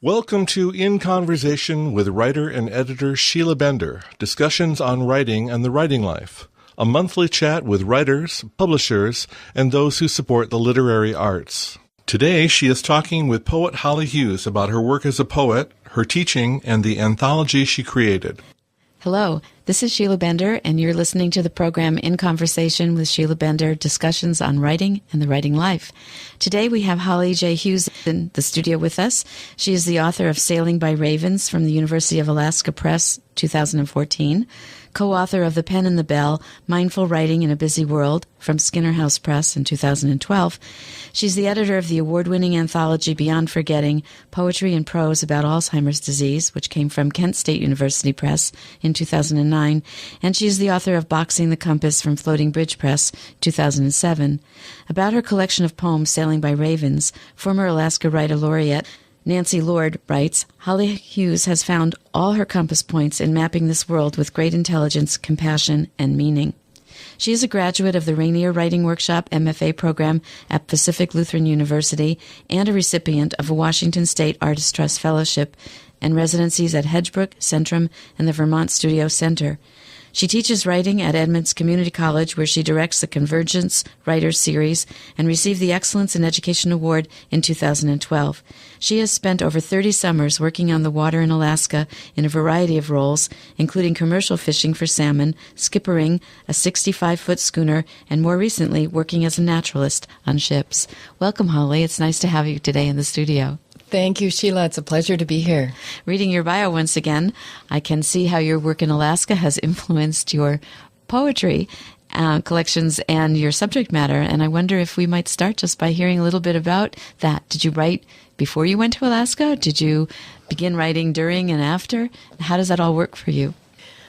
Welcome to In Conversation with writer and editor Sheila Bender, discussions on writing and the writing life, a monthly chat with writers, publishers, and those who support the literary arts. Today, she is talking with poet Holly Hughes about her work as a poet, her teaching, and the anthology she created. Hello, this is Sheila Bender, and you're listening to the program In Conversation with Sheila Bender, discussions on writing and the writing life. Today we have Holly J. Hughes in the studio with us. She is the author of Sailing by Ravens from the University of Alaska Press, 2014, co-author of The Pen and the Bell, Mindful Writing in a Busy World from Skinner House Press in 2012. She's the editor of the award-winning anthology Beyond Forgetting, Poetry and Prose About Alzheimer's Disease, which came from Kent State University Press in 2009, and she's the author of Boxing the Compass from Floating Bridge Press, 2007. About her collection of poems, Sailing by Ravens, former Alaska Writer Laureate Nancy Lord writes, Holly Hughes has found all her compass points in mapping this world with great intelligence, compassion, and meaning. She is a graduate of the Rainier Writing Workshop MFA program at Pacific Lutheran University and a recipient of a Washington State Artist Trust Fellowship and residencies at Hedgebrook, Centrum, and the Vermont Studio Center. She teaches writing at Edmonds Community College, where she directs the Convergence Writers Series and received the Excellence in Education Award in 2012. She has spent over 30 summers working on the water in Alaska in a variety of roles, including commercial fishing for salmon, skippering a 65-foot schooner, and more recently working as a naturalist on ships. Welcome, Holly. It's nice to have you today in the studio. Thank you, Sheila. It's a pleasure to be here. Reading your bio once again, I can see how your work in Alaska has influenced your poetry collections and your subject matter. And I wonder if we might start just by hearing a little bit about that. Did you write before you went to Alaska? Did you begin writing during and after? How does that all work for you?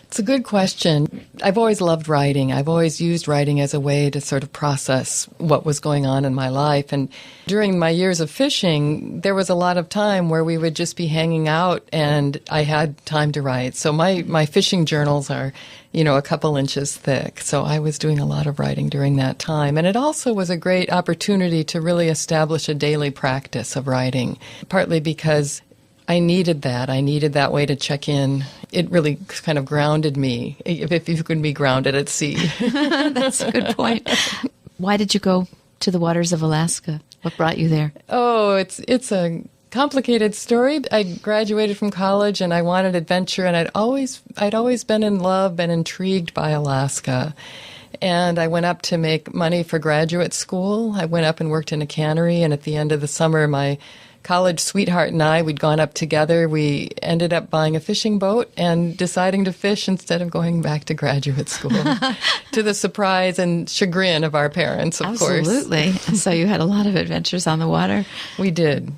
It's a good question. I've always loved writing. I've always used writing as a way to sort of process what was going on in my life. And during my years of fishing, there was a lot of time where we would just be hanging out and I had time to write. So my fishing journals are, a couple inches thick. So I was doing a lot of writing during that time. And it also was a great opportunity to really establish a daily practice of writing, partly because I needed that. I needed that way to check in. It really kind of grounded me, if you could be grounded at sea. That's a good point. Why did you go to the waters of Alaska? What brought you there? Oh, it's a complicated story. I graduated from college and I wanted adventure, and I'd always been in love, been intrigued by Alaska. And I went up to make money for graduate school. I went up and worked in a cannery, and at the end of the summer, my college sweetheart and I, we'd gone up together. We ended up buying a fishing boat and deciding to fish instead of going back to graduate school, to the surprise and chagrin of our parents, of course. Absolutely. So you had a lot of adventures on the water. We did.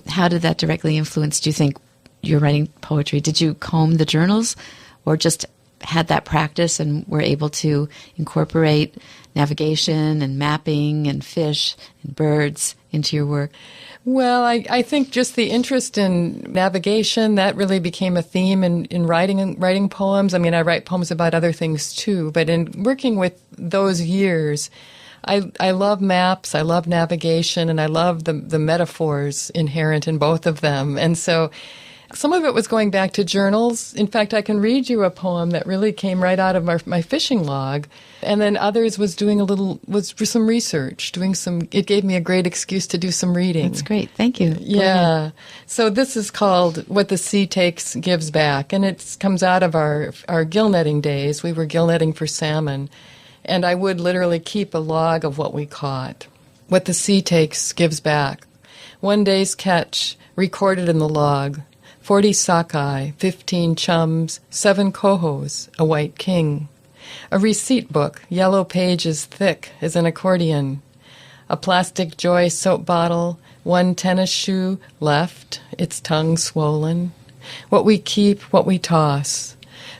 How did that directly influence, do you think, your writing poetry? Did you comb the journals or just had that practice and were able to incorporate navigation and mapping and fish and birds into your work? Well, I think just the interest in navigation, that really became a theme in writing poems. I mean, I write poems about other things too, but in working with those years, I love maps, I love navigation, and I love the metaphors inherent in both of them. And so some of it was going back to journals. In fact, I can read you a poem that really came right out of my fishing log. And then others was some research, it gave me a great excuse to do some reading. That's great. Thank you. Yeah. So this is called What the Sea Takes Gives Back. And it comes out of our gill netting days. We were gill netting for salmon. And I would literally keep a log of what we caught. What the sea takes gives back. One day's catch, recorded in the log. 40 sockeye, 15 chums, 7 cohos, a white king. A receipt book, yellow pages thick as an accordion. A plastic Joy soap bottle, 1 tennis shoe left, its tongue swollen. What we keep, what we toss.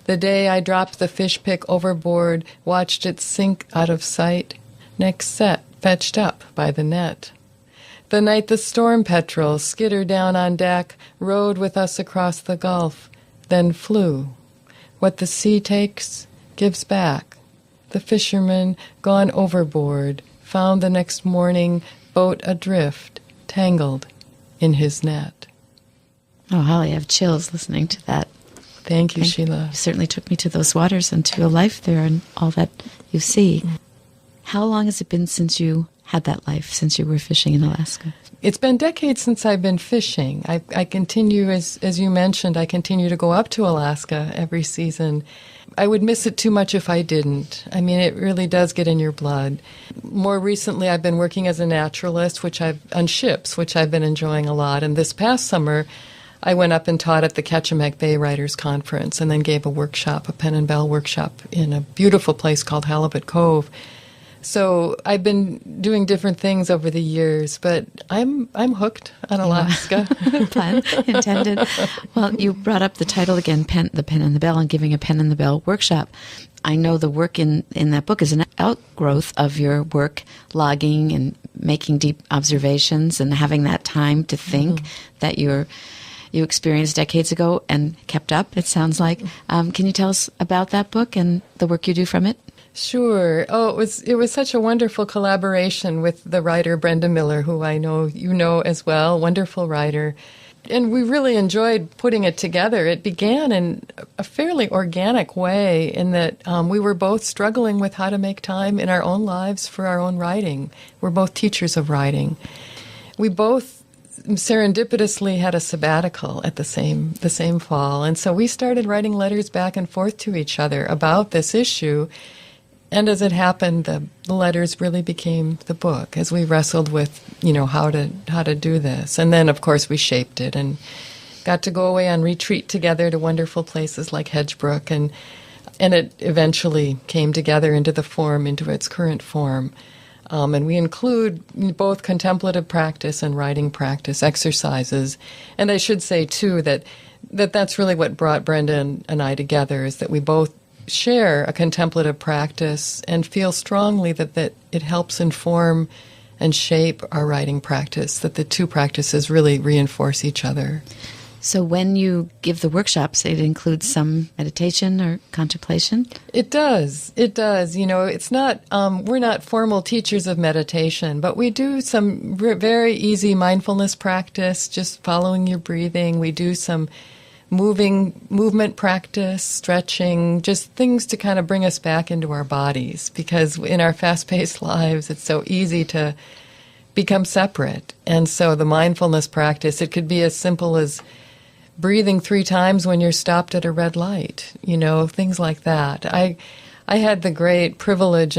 The day I dropped the fish pick overboard, watched it sink out of sight. Next set, fetched up by the net. The night the storm petrel skittered down on deck, rode with us across the Gulf, then flew. What the sea takes, gives back. The fisherman, gone overboard, found the next morning boat adrift, tangled in his net. Oh, Holly, I have chills listening to that. Thank you, Sheila. You certainly took me to those waters and to a life there and all that you see. How long has it been since you had that life, since you were fishing in Alaska? It's been decades since I've been fishing. I continue, as you mentioned, I continue to go up to Alaska every season. I would miss it too much if I didn't. I mean, it really does get in your blood. More recently, I've been working as a naturalist, on ships, which I've been enjoying a lot. And this past summer, I went up and taught at the Ketchimek Bay Writers Conference and then gave a workshop, a pen and bell workshop, in a beautiful place called Halibut Cove. So I've been doing different things over the years, but I'm hooked on Alaska. Pun intended. Well, you brought up the title again, The Pen and the Bell, and giving a pen and the bell workshop. I know the work in that book is an outgrowth of your work logging and making deep observations and having that time to think that you experienced decades ago and kept up, it sounds like. Can you tell us about that book and the work you do from it? Sure. Oh, it was such a wonderful collaboration with the writer Brenda Miller, who I know you know as well, wonderful writer. And we really enjoyed putting it together. It began in a fairly organic way in that we were both struggling with how to make time in our own lives for our own writing. We're both teachers of writing. We both serendipitously had a sabbatical at the same fall. And so we started writing letters back and forth to each other about this issue. And as it happened, the letters really became the book as we wrestled with, how to do this. And then, of course, we shaped it and got to go away on retreat together to wonderful places like Hedgebrook. And it eventually came together into its current form. And we include both contemplative practice and writing practice exercises. And I should say, too, that's really what brought Brenda and I together, is that we both share a contemplative practice and feel strongly that it helps inform and shape our writing practice, that the two practices really reinforce each other. So when you give the workshops, it includes some meditation or contemplation? It does. It does. It's not, we're not formal teachers of meditation, but we do some very easy mindfulness practice, just following your breathing. We do some movement practice, stretching, just things to kind of bring us back into our bodies, because in our fast-paced lives, it's so easy to become separate. And so the mindfulness practice, it could be as simple as breathing 3 times when you're stopped at a red light, things like that. I had the great privilege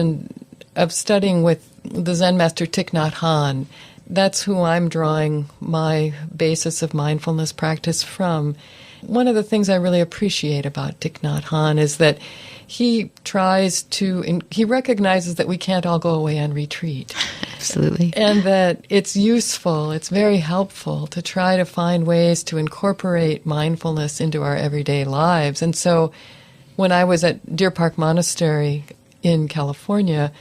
of studying with the Zen master Thich Nhat Hanh. That's who I'm drawing my basis of mindfulness practice from. One of the things I really appreciate about Thich Nhat Hanh is that he recognizes that we can't all go away on retreat. Absolutely. And that it's useful, it's very helpful to try to find ways to incorporate mindfulness into our everyday lives. And so when I was at Deer Park Monastery in California,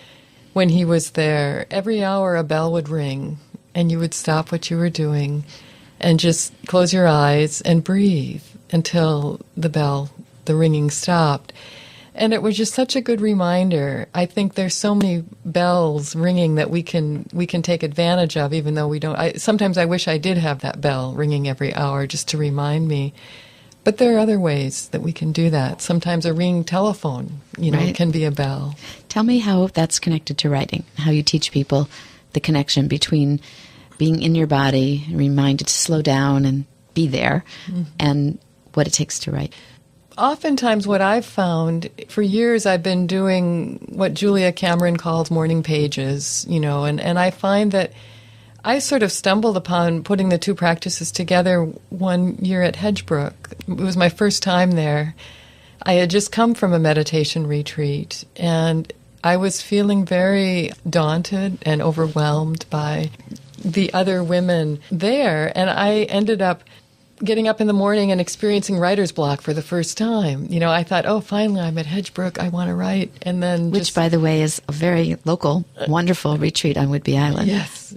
when he was there, every hour a bell would ring and you would stop what you were doing and just close your eyes and breathe until the ringing stopped. And it was just such a good reminder. I think there's so many bells ringing that we can take advantage of, even though we don't. Sometimes I wish I did have that bell ringing every hour just to remind me. But there are other ways that we can do that. Sometimes a ringing telephone, Right. can be a bell. Tell me how that's connected to writing, how you teach people the connection between being in your body, reminded to slow down and be there, and what it takes to write. Oftentimes what I've found, for years I've been doing what Julia Cameron calls morning pages, and I find that I sort of stumbled upon putting the two practices together one year at Hedgebrook. It was my first time there. I had just come from a meditation retreat, and I was feeling very daunted and overwhelmed by the other women there, and I ended up getting up in the morning and experiencing writer's block for the first time. I thought, oh, finally, I'm at Hedgebrook, I want to write. And then Which, by the way, is a very local, wonderful retreat on Whidbey Island.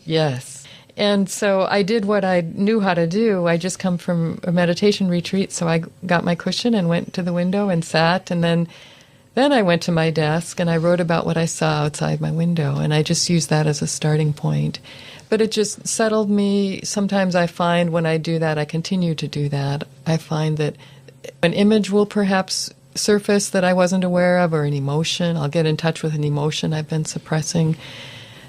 Yes. And so I did what I knew how to do. I just come from a meditation retreat, so I got my cushion and went to the window and sat, and then I went to my desk and I wrote about what I saw outside my window, and I just used that as a starting point. But it just settled me. Sometimes I find when I do that, I continue to do that, I find that an image will perhaps surface that I wasn't aware of, or an emotion. I'll get in touch with an emotion I've been suppressing.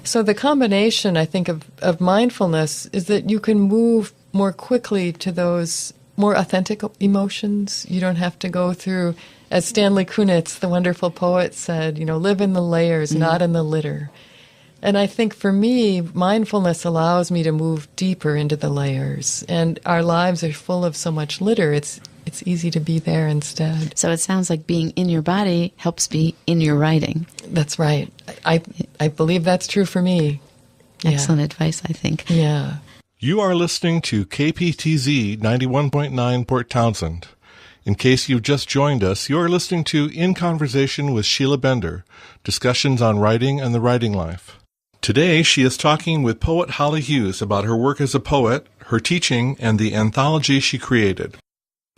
So the combination, I think, of mindfulness is that you can move more quickly to those more authentic emotions. You don't have to go through, as Stanley Kunitz, the wonderful poet, said, live in the layers, not in the litter. And I think for me, mindfulness allows me to move deeper into the layers. And our lives are full of so much litter, it's easy to be there instead. So it sounds like being in your body helps be in your writing. That's right. I believe that's true for me. Yeah. Excellent advice, I think. Yeah. You are listening to KPTZ 91.9 Port Townsend. In case you've just joined us, you are listening to In Conversation with Sheila Bender, discussions on writing and the writing life. Today, she is talking with poet Holly Hughes about her work as a poet, her teaching, and the anthology she created.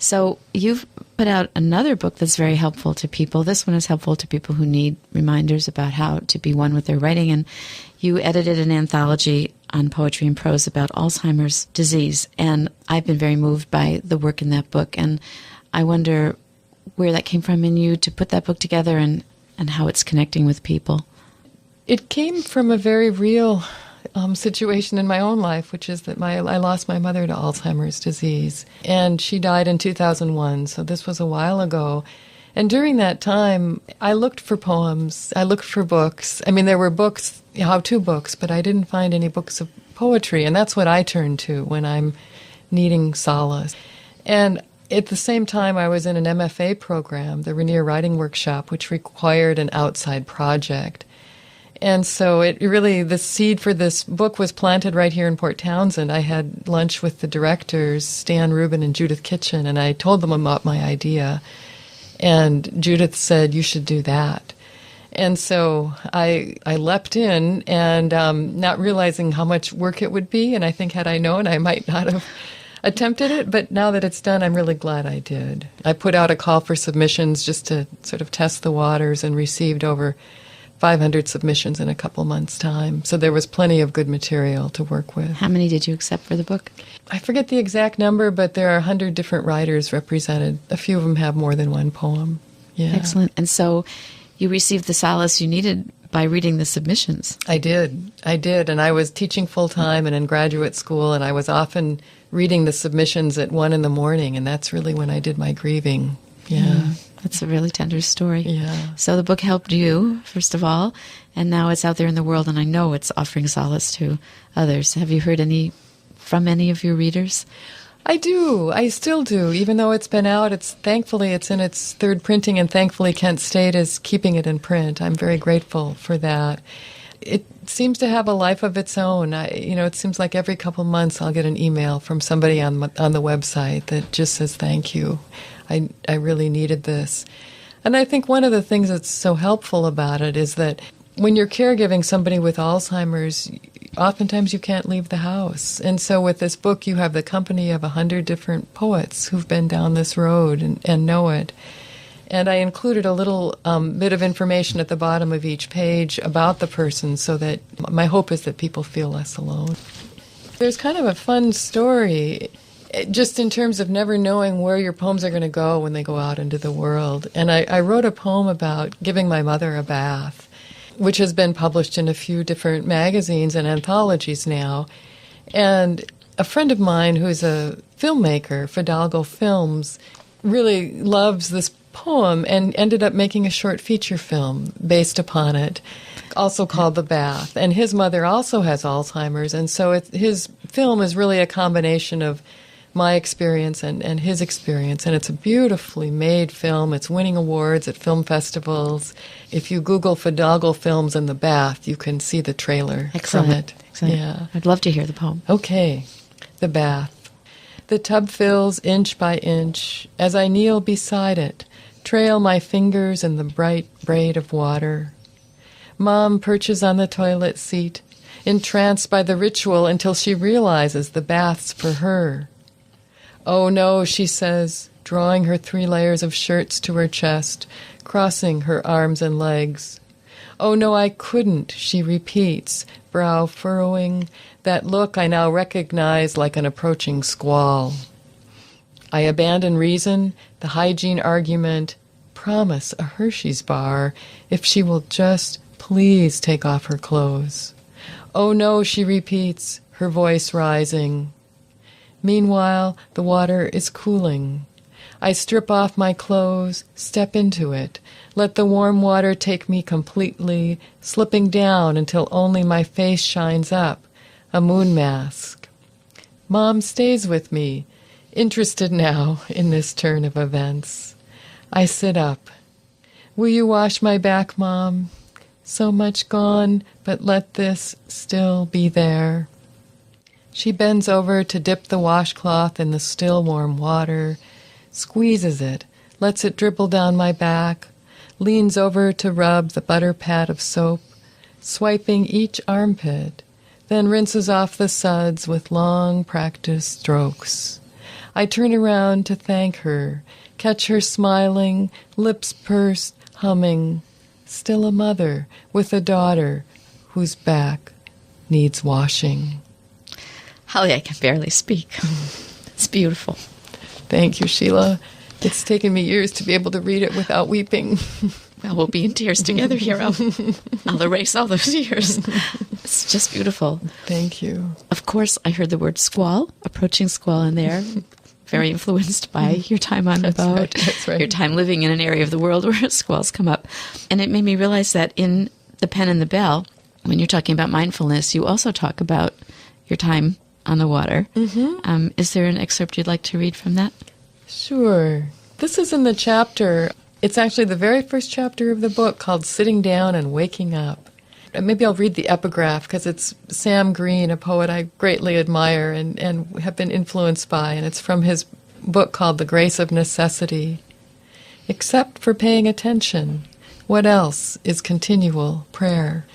So you've put out another book that's very helpful to people. This one is helpful to people who need reminders about how to be one with their writing. And you edited an anthology on poetry and prose about Alzheimer's disease. And I've been very moved by the work in that book. And I wonder where that came from in you to put that book together and how it's connecting with people. It came from a very real situation in my own life, which is that I lost my mother to Alzheimer's disease, and she died in 2001, so this was a while ago. And during that time, I looked for poems, I looked for books. I mean, there were books, how-to books, but I didn't find any books of poetry, and that's what I turn to when I'm needing solace. And at the same time, I was in an MFA program, the Rainier Writing Workshop, which required an outside project. And so the seed for this book was planted right here in Port Townsend. I had lunch with the directors, Stan Rubin and Judith Kitchen, and I told them about my idea. And Judith said, you should do that. And so I leapt in, and not realizing how much work it would be. And I think had I known, I might not have attempted it. But now that it's done, I'm really glad I did. I put out a call for submissions just to sort of test the waters, and received over 500 submissions in a couple months' time. So there was plenty of good material to work with. How many did you accept for the book? I forget the exact number, but there are 100 different writers represented. A few of them have more than one poem. Yeah. Excellent. And so you received the solace you needed by reading the submissions. I did. And I was teaching full-time and in graduate school, and I was often reading the submissions at 1 a.m, and that's really when I did my grieving. Yeah. That's a really tender story. Yeah. So the book helped you, first of all, and now it's out there in the world, and I know it's offering solace to others. Have you heard from any of your readers? I do. I still do. Even though it's been out, thankfully it's in its third printing, and thankfully Kent State is keeping it in print. I'm very grateful for that. It seems to have a life of its own. It seems like every couple months I'll get an email from somebody on the website that just says thank you. I really needed this. And I think one of the things that's so helpful about it is that when you're caregiving somebody with Alzheimer's, oftentimes you can't leave the house. And so with this book, you have the company of 100 different poets who've been down this road and know it. And I included a little bit of information at the bottom of each page about the person, so that my hope is that people feel less alone. There's kind of a fun story, just in terms of never knowing where your poems are going to go when they go out into the world. And I wrote a poem about giving my mother a bath, which has been published in a few different magazines and anthologies now. And a friend of mine who's a filmmaker, Fidalgo Films, really loves this poem and ended up making a short feature film based upon it, also called The Bath. And his mother also has Alzheimer's, and so his film is really a combination of my experience and his experience, and it's a beautifully made film. It's winning awards at film festivals. If you Google Fidalgo Films and The Bath, you can see the trailer from it. Excellent. Yeah. I'd love to hear the poem. Okay. The Bath. The tub fills inch by inch. As I kneel beside it, trail my fingers in the bright braid of water. Mom perches on the toilet seat, entranced by the ritual until she realizes the bath's for her. Oh no, she says, drawing her 3 layers of shirts to her chest, crossing her arms and legs. "Oh, no, I couldn't," she repeats, brow furrowing, that look I now recognize like an approaching squall. I abandon reason, the hygiene argument, promise a Hershey's bar if she will just please take off her clothes. "Oh, no," she repeats, her voice rising. Meanwhile, the water is cooling. I strip off my clothes, step into it, let the warm water take me completely, slipping down until only my face shines up, a moon mask. Mom stays with me, interested now in this turn of events. I sit up. "Will you wash my back, Mom? So much gone, but let this still be there." She bends over to dip the washcloth in the still warm water, squeezes it, lets it dribble down my back, leans over to rub the butter pad of soap, swiping each armpit, then rinses off the suds with long practiced strokes. I turn around to thank her, catch her smiling, lips pursed, humming, still a mother with a daughter whose back needs washing. Holly, I can barely speak. It's beautiful. Thank you, Sheila. It's taken me years to be able to read it without weeping. Well, we'll be in tears together here. I'll erase all those years. It's just beautiful. Thank you. Of course, I heard the word squall, approaching squall in there. Very influenced by your time on the boat, That's right. your time living in an area of the world where squalls come up. And it made me realize that in The Pen and the Bell, when you're talking about mindfulness, you also talk about your time on the water. Mm-hmm. Is there an excerpt you'd like to read from that? Sure. This is in the chapter, it's actually the very first chapter of the book called Sitting Down and Waking Up. And maybe I'll read the epigraph because it's Sam Green, a poet I greatly admire and have been influenced by, and it's from his book called The Grace of Necessity. "Except for paying attention, what else is continual prayer?"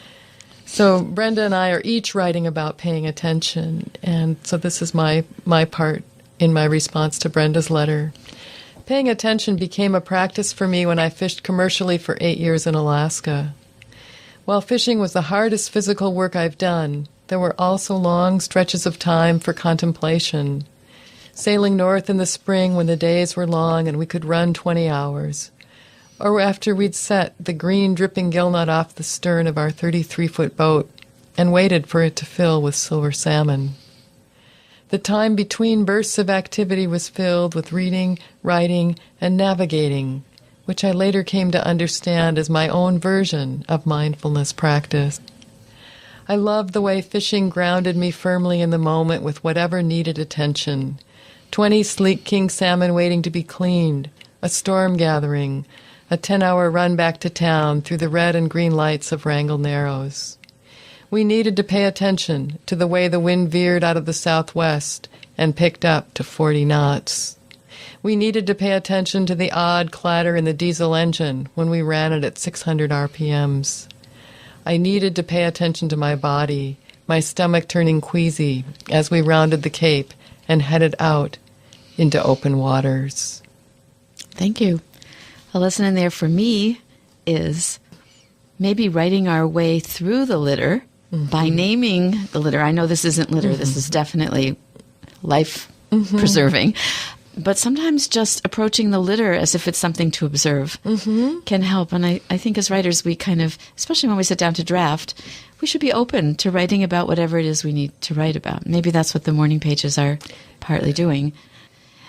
So Brenda and I are each writing about paying attention, and so this is my part in my response to Brenda's letter. Paying attention became a practice for me when I fished commercially for 8 years in Alaska. While fishing was the hardest physical work I've done, there were also long stretches of time for contemplation. Sailing north in the spring when the days were long and we could run 20 hours. Or after we'd set the green dripping gillnut off the stern of our 33-foot boat and waited for it to fill with silver salmon. The time between bursts of activity was filled with reading, writing, and navigating, which I later came to understand as my own version of mindfulness practice. I loved the way fishing grounded me firmly in the moment with whatever needed attention. 20 sleek king salmon waiting to be cleaned, a storm gathering, a 10-hour run back to town through the red and green lights of Wrangell Narrows. We needed to pay attention to the way the wind veered out of the southwest and picked up to 40 knots. We needed to pay attention to the odd clatter in the diesel engine when we ran it at 600 RPMs. I needed to pay attention to my body, my stomach turning queasy as we rounded the Cape and headed out into open waters. Thank you. A lesson in there for me is maybe writing our way through the litter by naming the litter. I know this isn't litter. This is definitely life-preserving. But sometimes just approaching the litter as if it's something to observe can help. And I think as writers, we kind of, especially when we sit down to draft, we should be open to writing about whatever it is we need to write about. Maybe that's what the morning pages are partly doing.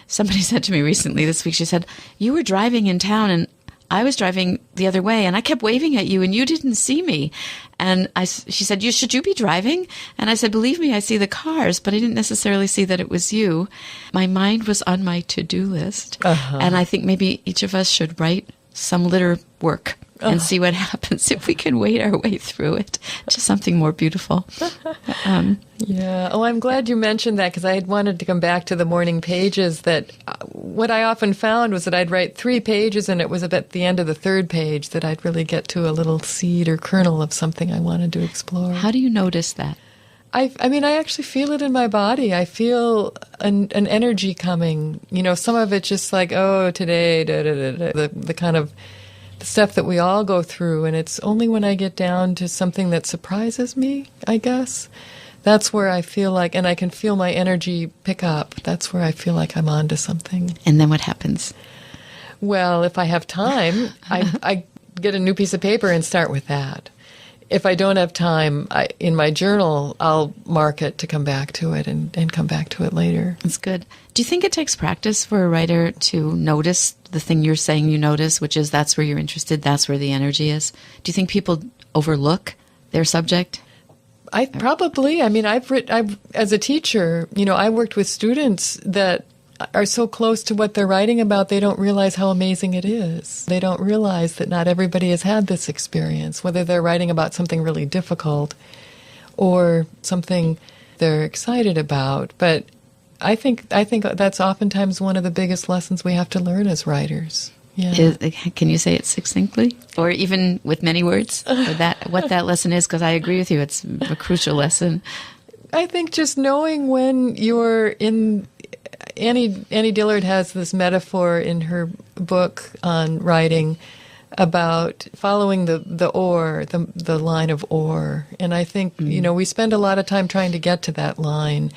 Somebody said to me recently this week, she said, "You were driving in town and I was driving the other way and I kept waving at you and you didn't see me." And she said, should you be driving? And I said, "Believe me, I see the cars, but I didn't necessarily see that it was you." My mind was on my to-do list. And I think maybe each of us should write some litter work and see what happens if we can wade our way through it to something more beautiful. Yeah. Oh, I'm glad you mentioned that because I had wanted to come back to the morning pages. That what I often found was that I'd write 3 pages and it was at the end of the 3rd page that I'd really get to a little seed or kernel of something I wanted to explore. How do you notice that? I mean, I actually feel it in my body. I feel an energy coming. You know, some of it just like, oh, today, the kind of the stuff that we all go through. And it's only when I get down to something that surprises me, I guess, that's where I feel like, and I can feel my energy pick up. That's where I feel like I'm onto something. And then what happens? Well, if I have time, I get a new piece of paper and start with that. If I don't have time, in my journal, I'll mark it to come back to it and come back to it later. That's good. Do you think it takes practice for a writer to notice the thing you're saying you notice, which is that's where you're interested, that's where the energy is? Do you think people overlook their subject? I've as a teacher, I worked with students that are so close to what they're writing about, they don't realize how amazing it is. They don't realize that not everybody has had this experience, whether they're writing about something really difficult or something they're excited about. But I think that's oftentimes one of the biggest lessons we have to learn as writers. Yeah. Can you say it succinctly, or even with many words, what that lesson is? Because I agree with you, it's a crucial lesson. I think just knowing when you're in. Annie Dillard has this metaphor in her book on writing about following the oar, the line of oar. And I think, we spend a lot of time trying to get to that line.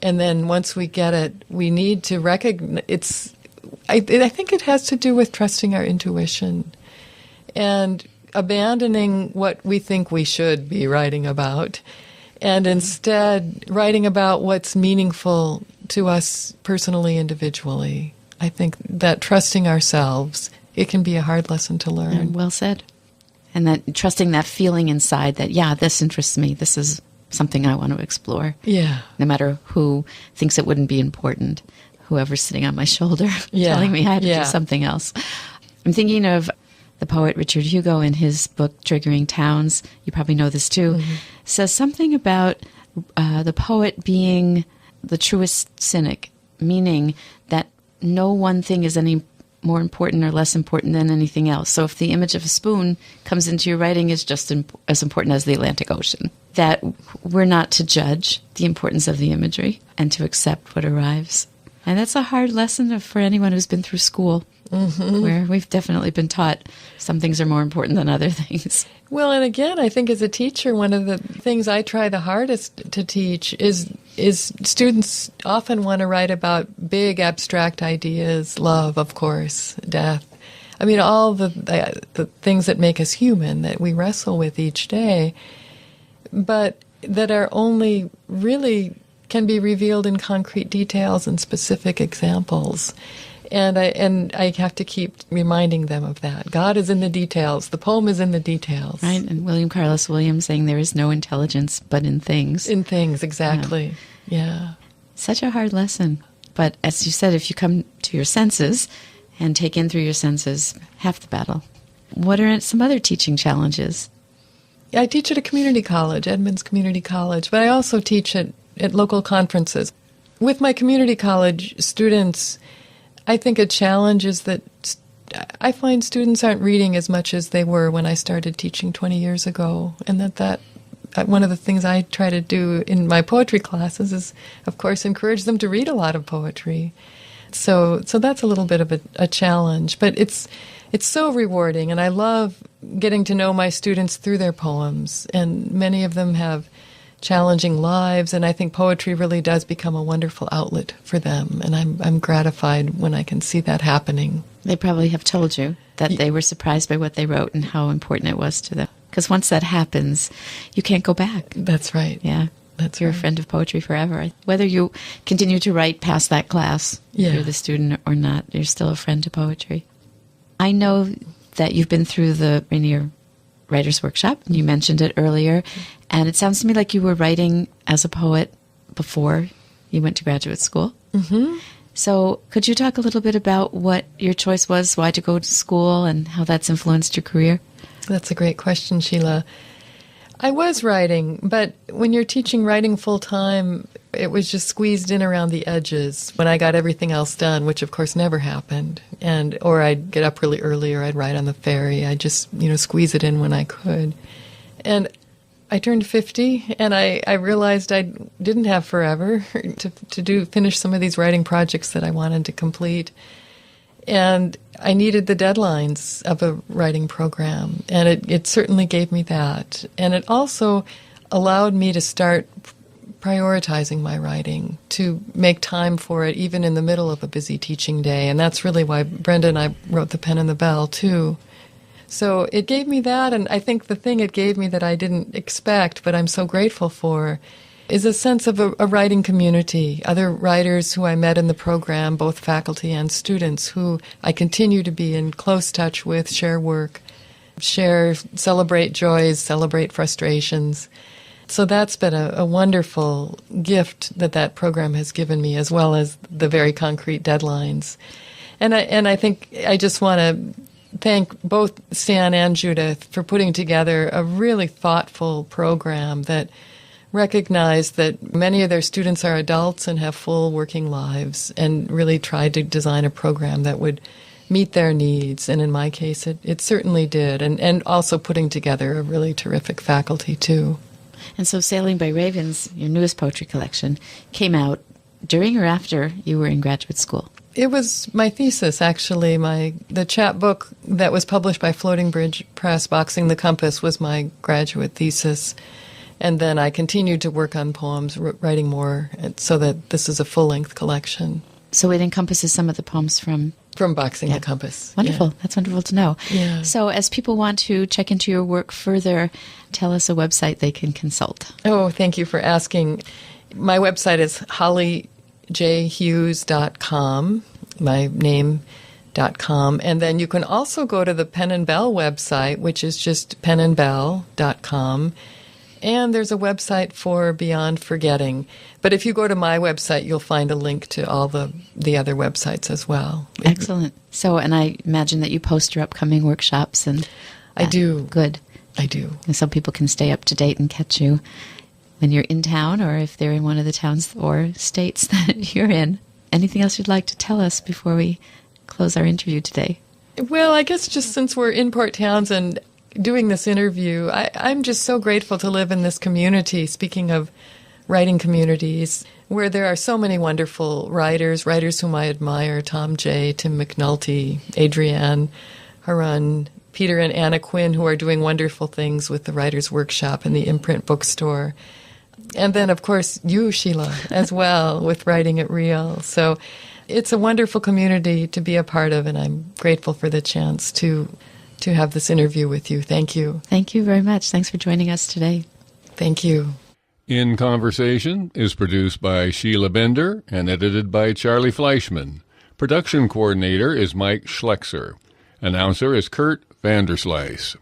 And then once we get it, we need to recognize I think it has to do with trusting our intuition and abandoning what we think we should be writing about, and instead writing about what's meaningful to us personally, individually. I think that trusting ourselves, it can be a hard lesson to learn. And well said. And that trusting that feeling inside that, yeah, this interests me. This is something I want to explore. Yeah. No matter who thinks it wouldn't be important, whoever's sitting on my shoulder telling me I had to do something else. I'm thinking of the poet Richard Hugo in his book, Triggering Towns. You probably know this too. Says something about the poet being the truest cynic, meaning that no one thing is any more important or less important than anything else. So if the image of a spoon comes into your writing, it's just as important as the Atlantic Ocean. That we're not to judge the importance of the imagery and to accept what arrives. And that's a hard lesson for anyone who's been through school, where we've definitely been taught some things are more important than other things. Well, and again, I think as a teacher, one of the things I try the hardest to teach is students often want to write about big abstract ideas, love, of course, death. I mean, all the things that make us human, that we wrestle with each day, but that are only really can be revealed in concrete details and specific examples. And I have to keep reminding them of that. God is in the details. The poem is in the details. Right, and William Carlos Williams saying there is no intelligence but in things. In things, exactly. Yeah. Such a hard lesson. But as you said, if you come to your senses and take in through your senses, half the battle. What are some other teaching challenges? I teach at a community college, Edmonds Community College, but I also teach at local conferences. With my community college students, I think a challenge is that I find students aren't reading as much as they were when I started teaching 20 years ago, and that one of the things I try to do in my poetry classes is, of course, encourage them to read a lot of poetry. So that's a little bit of a challenge, but it's so rewarding, and I love getting to know my students through their poems, and many of them have challenging lives, and I think poetry really does become a wonderful outlet for them, and I'm gratified when I can see that happening. They probably have told you that they were surprised by what they wrote and how important it was to them. Because once that happens, you can't go back. That's right. Yeah. You're a friend of poetry forever. Whether you continue to write past that class, if you're the student or not, you're still a friend to poetry. I know that you've been through the Rainier Writers Workshop, and you mentioned it earlier, and it sounds to me like you were writing as a poet before you went to graduate school. Mm-hmm. So could you talk a little bit about what your choice was, why to go to school, and how that's influenced your career? That's a great question, Sheila. I was writing, but when you're teaching writing full-time, it was just squeezed in around the edges when I got everything else done, which of course never happened. Or I'd get up really early, or I'd ride on the ferry. I'd just, squeeze it in when I could. And I turned 50, and I realized I didn't have forever to finish some of these writing projects that I wanted to complete. And I needed the deadlines of a writing program, and it certainly gave me that. And it also allowed me to start prioritizing my writing, to make time for it even in the middle of a busy teaching day. And that's really why Brenda and I wrote The Pen and the Bell, too. So it gave me that, and I think the thing it gave me that I didn't expect, but I'm so grateful for, is a sense of a writing community, other writers who I met in the program, both faculty and students, who I continue to be in close touch with, share work, celebrate joys, celebrate frustrations. So that's been a wonderful gift that program has given me, as well as the very concrete deadlines. And I think I just want to thank both Stan and Judith for putting together a really thoughtful program that recognized that many of their students are adults and have full working lives, and really tried to design a program that would meet their needs. And in my case, it certainly did. And also putting together a really terrific faculty, too. And so Sailing by Ravens, your newest poetry collection, came out during or after you were in graduate school? It was my thesis, actually. The chapbook that was published by Floating Bridge Press, Boxing the Compass, was my graduate thesis. And then I continued to work on poems, writing more, so that this is a full-length collection. So it encompasses some of the poems from Boxing the Compass. Wonderful. Yeah. That's wonderful to know. Yeah. So as people want to check into your work further, tell us a website they can consult. Oh, thank you for asking. My website is hollyjhughes.com, my name.com. And then you can also go to the Pen and Bell website, which is just penandbell.com. And there's a website for Beyond Forgetting. But if you go to my website, you'll find a link to all the other websites as well. Excellent. So, and I imagine that you post your upcoming workshops. And I do. Good. I do. And so people can stay up to date and catch you when you're in town, or if they're in one of the towns or states that you're in. Anything else you'd like to tell us before we close our interview today? Well, I guess just since we're in Port Townsend doing this interview, I'm just so grateful to live in this community, speaking of writing communities, where there are so many wonderful writers whom I admire: Tom J., Tim McNulty, Adrienne Harun, Peter and Anna Quinn, who are doing wonderful things with the Writers' Workshop and the imprint bookstore. And then, of course, you, Sheila, as well, with Writing It Real. So it's a wonderful community to be a part of, and I'm grateful for the chance to have this interview with you. Thank you. Thank you very much. Thanks for joining us today. Thank you. In Conversation is produced by Sheila Bender and edited by Charlie Fleischman. Production coordinator is Mike Schlexer. Announcer is Kurt Vanderslice.